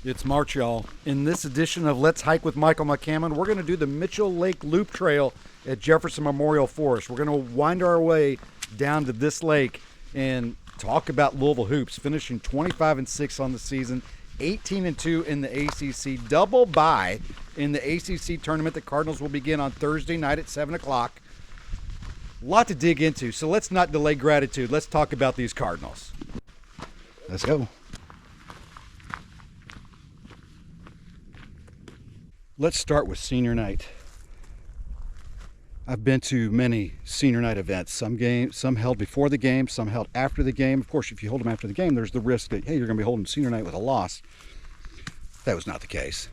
It's March, y'all. In this edition of Let's Hike with Michael McCammon, we're going to do the Mitchell Lake Loop Trail at Jefferson Memorial Forest. We're going to wind our way down to this lake and talk about Louisville hoops, finishing 25-6 on the season, 18-2 in the ACC, double bye in the ACC Tournament. The Cardinals will begin on Thursday night at 7 o'clock. A lot to dig into, so let's not delay gratitude. Let's talk about these Cardinals. Let's go. Let's start with senior night. I've been to many senior night events. Some held before the game, some held after the game. Of course, if you hold them after the game, there's the risk that, hey, you're going to be holding senior night with a loss. That was not the case.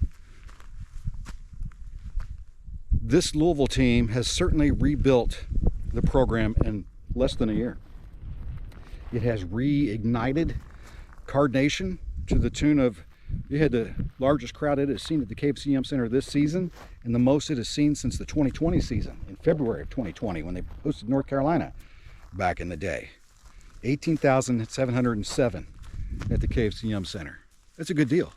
This Louisville team has certainly rebuilt the program in less than a year. It has reignited Card Nation to the tune of, it had the largest crowd it has seen at the KFC Center this season, and the most it has seen since the 2020 season in February of 2020 when they hosted North Carolina back in the day. 18,707 at the KFC Center. That's a good deal.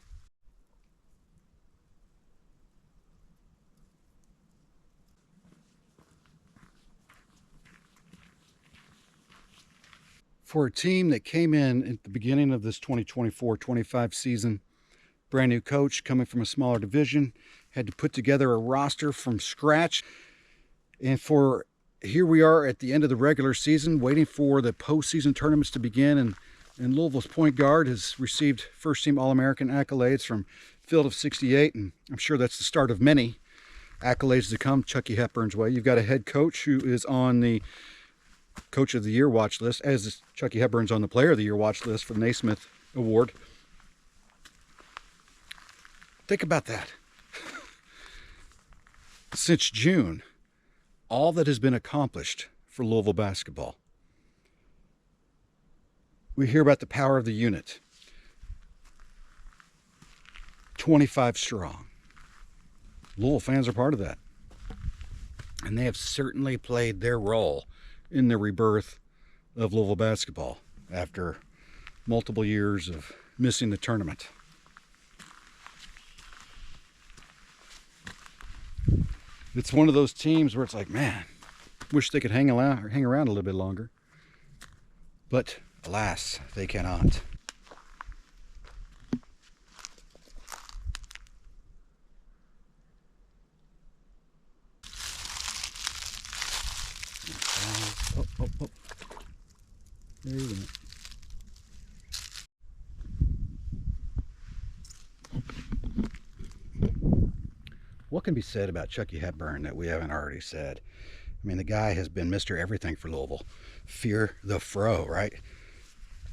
For a team that came in at the beginning of this 2024-25 season, brand new coach coming from a smaller division, had to put together a roster from scratch. And for here we are at the end of the regular season, waiting for the postseason tournaments to begin. And Louisville's point guard has received first-team All-American accolades from Field of 68, and I'm sure that's the start of many accolades to come Chucky Hepburn's way. You've got a head coach who is on the Coach of the Year watch list, as Chucky Hepburn's on the Player of the Year watch list for the Naismith Award. Think about that. Since June, all that has been accomplished for Louisville basketball. We hear about the power of the unit. 25 strong. Louisville fans are part of that. And they have certainly played their role in the rebirth of Louisville basketball after multiple years of missing the tournament. It's one of those teams where it's like, man, wish they could hang around a little bit longer. But alas, they cannot. Oh. There you go. What can be said about Chucky Hepburn that we haven't already said? I mean, the guy has been Mr. Everything for Louisville. Fear the fro, right?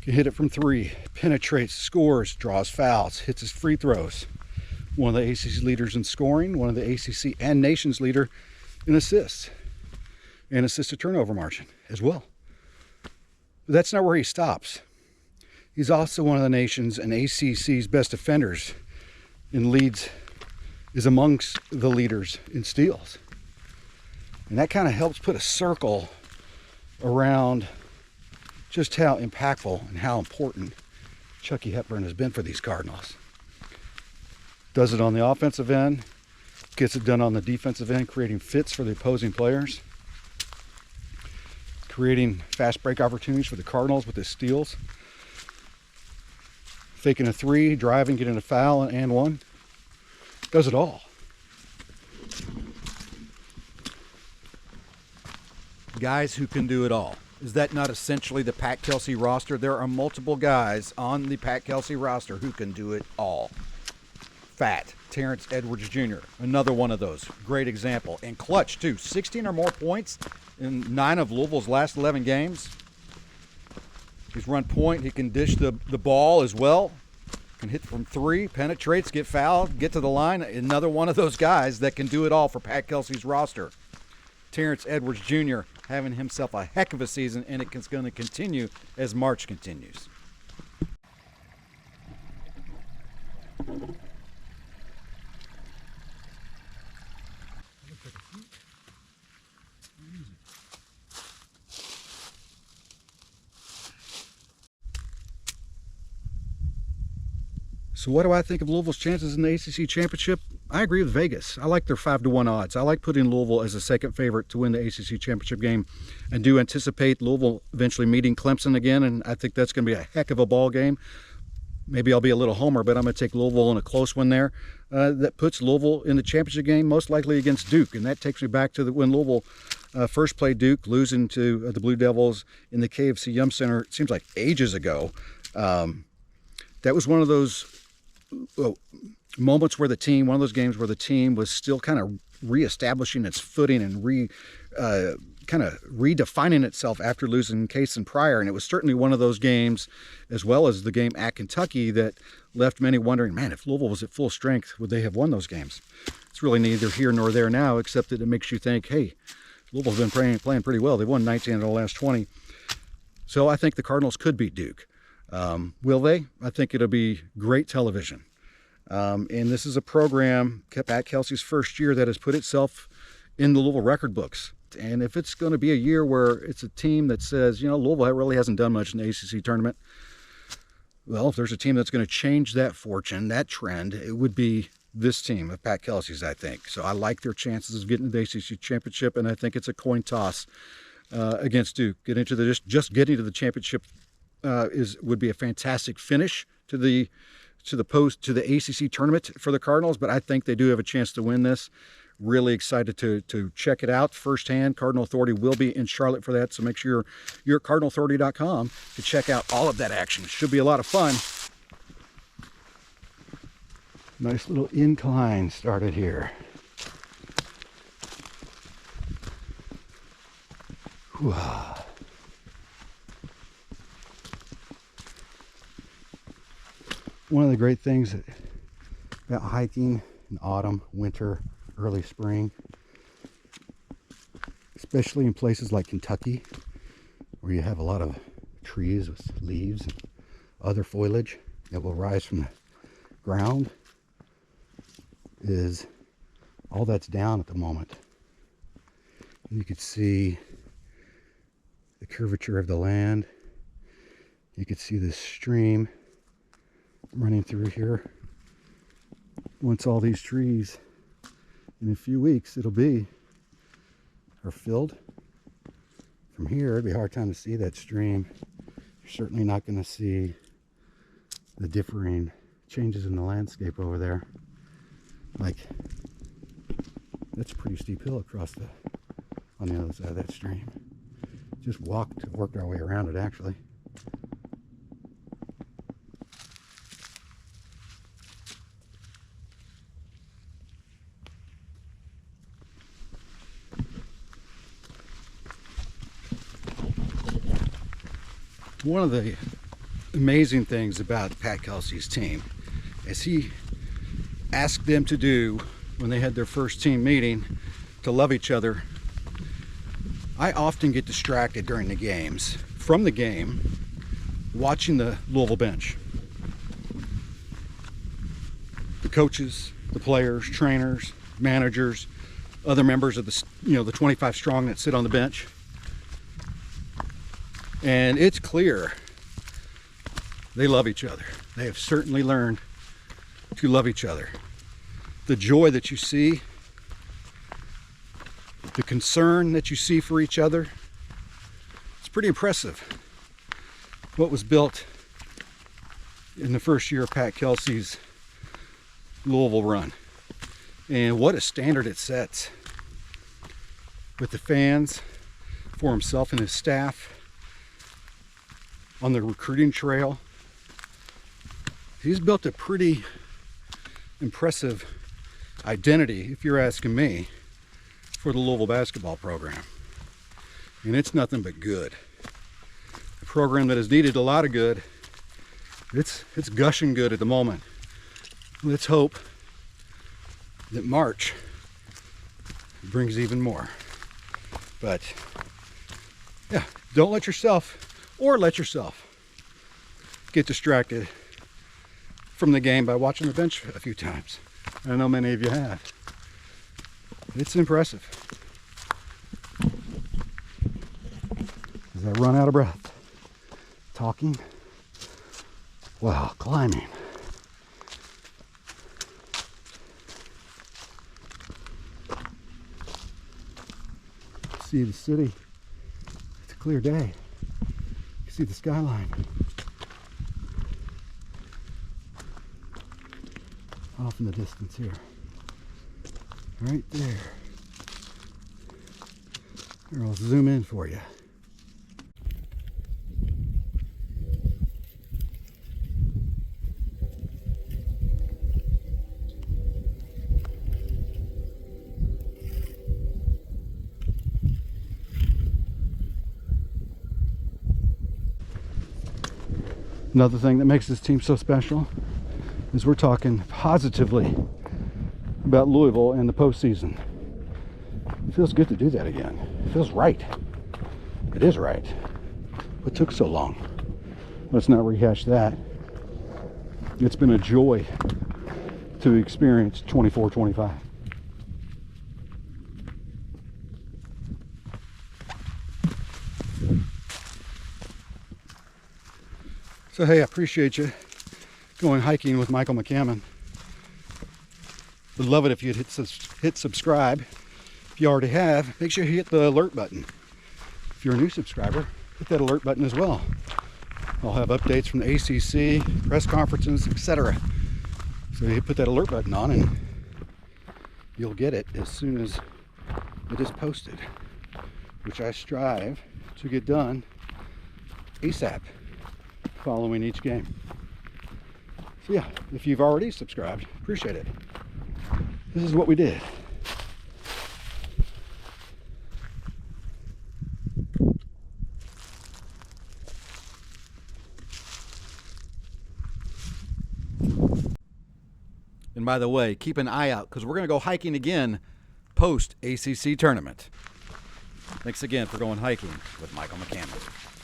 Can hit it from three, penetrates, scores, draws fouls, hits his free throws. One of the ACC leaders in scoring, one of the ACC and nation's leader in assists, and assist to turnover margin as well. But that's not where he stops. He's also one of the nation's and ACC's best defenders, and is amongst the leaders in steals. And that kind of helps put a circle around just how impactful and how important Chucky Hepburn has been for these Cardinals. Does it on the offensive end, gets it done on the defensive end, creating fits for the opposing players, creating fast break opportunities for the Cardinals with his steals, faking a three, driving, getting a foul and one. Does it all. Guys who can do it all. Is that not essentially the Pat Kelsey roster? There are multiple guys on the Pat Kelsey roster who can do it all. Fat, Terrence Edwards Jr., another one of those. Great example. And clutch, too. 16 or more points in 9 of Louisville's last 11 games. He's run point. He can dish the ball as well. Can hit from three, penetrates, get fouled, get to the line. Another one of those guys that can do it all for Pat Kelsey's roster. Terrence Edwards Jr. having himself a heck of a season, and it's going to continue as March continues. So what do I think of Louisville's chances in the ACC Championship? I agree with Vegas. I like their 5-1 odds. I like putting Louisville as a second favorite to win the ACC Championship game, and do anticipate Louisville eventually meeting Clemson again, and I think that's going to be a heck of a ball game. Maybe I'll be a little homer, but I'm going to take Louisville in a close one there. That puts Louisville in the championship game, most likely against Duke, and that takes me back to when Louisville first played Duke, losing to the Blue Devils in the KFC Yum Center. It seems like ages ago. That was one of those moments where one of those games where the team was still kind of reestablishing its footing and kind of redefining itself after losing Case and Pryor. And it was certainly one of those games, as well as the game at Kentucky, that left many wondering, man, if Louisville was at full strength, would they have won those games? It's really neither here nor there now, except that it makes you think, hey, Louisville's been playing pretty well. They've won 19 of the last 20. So I think the Cardinals could beat Duke. Will they? I think it'll be great television. And this is a program, Pat Kelsey's first year, that has put itself in the Louisville record books. And if it's going to be a year where it's a team that says, Louisville really hasn't done much in the ACC tournament, well, if there's a team that's going to change that fortune, that trend, it would be this team of Pat Kelsey's, I think. So I like their chances of getting to the ACC championship, and I think it's a coin toss against Duke. Just getting to the championship would be a fantastic finish to the ACC tournament for the Cardinals, but I think they do have a chance to win this. Really excited to check it out firsthand. Cardinal Authority will be in Charlotte for that, so make sure you're at cardinalauthority.com to check out all of that action. It should be a lot of fun. Nice little incline started here. Whew. One of the great things about hiking in autumn, winter, early spring, especially in places like Kentucky, where you have a lot of trees with leaves and other foliage that will rise from the ground, is all that's down at the moment. You could see the curvature of the land. You could see this stream running through here. Once all these trees, in a few weeks, are filled. From here, it'd be a hard time to see that stream. You're certainly not going to see the differing changes in the landscape over there. Like, that's a pretty steep hill on the other side of that stream. Just worked our way around it, actually. One of the amazing things about Pat Kelsey's team is he asked them to do, when they had their first team meeting, to love each other. I often get distracted during the games, from the game, watching the Louisville bench. The coaches, the players, trainers, managers, other members of the 25 strong that sit on the bench. And it's clear they love each other. They have certainly learned to love each other. The joy that you see, the concern that you see for each other, it's pretty impressive. What was built in the first year of Pat Kelsey's Louisville run. And what a standard it sets with the fans, for himself and his staff, on the recruiting trail. He's built a pretty impressive identity, if you're asking me, for the Louisville basketball program. And it's nothing but good. A program that has needed a lot of good. It's gushing good at the moment. Let's hope that March brings even more. But yeah, don't let yourself get distracted from the game by watching the bench a few times. I know many of you have. It's impressive. As I run out of breath, talking while climbing see the city. It's a clear day. You see the skyline. Off in the distance here. Right there. Here, I'll zoom in for you. Another thing that makes this team so special is we're talking positively about Louisville and the postseason. It feels good to do that again. It feels right. It is right. What took so long? Let's not rehash that. It's been a joy to experience 24-25. So hey, I appreciate you going hiking with Michael McCammon. Would love it if you'd hit subscribe. If you already have, make sure you hit the alert button. If you're a new subscriber, hit that alert button as well. I'll have updates from the ACC, press conferences, etc. So you put that alert button on and you'll get it as soon as it is posted, which I strive to get done ASAP following each game. So yeah, if you've already subscribed, appreciate it. This is what we did. And by the way, keep an eye out because we're going to go hiking again post ACC tournament. Thanks again for going hiking with Michael McCammon.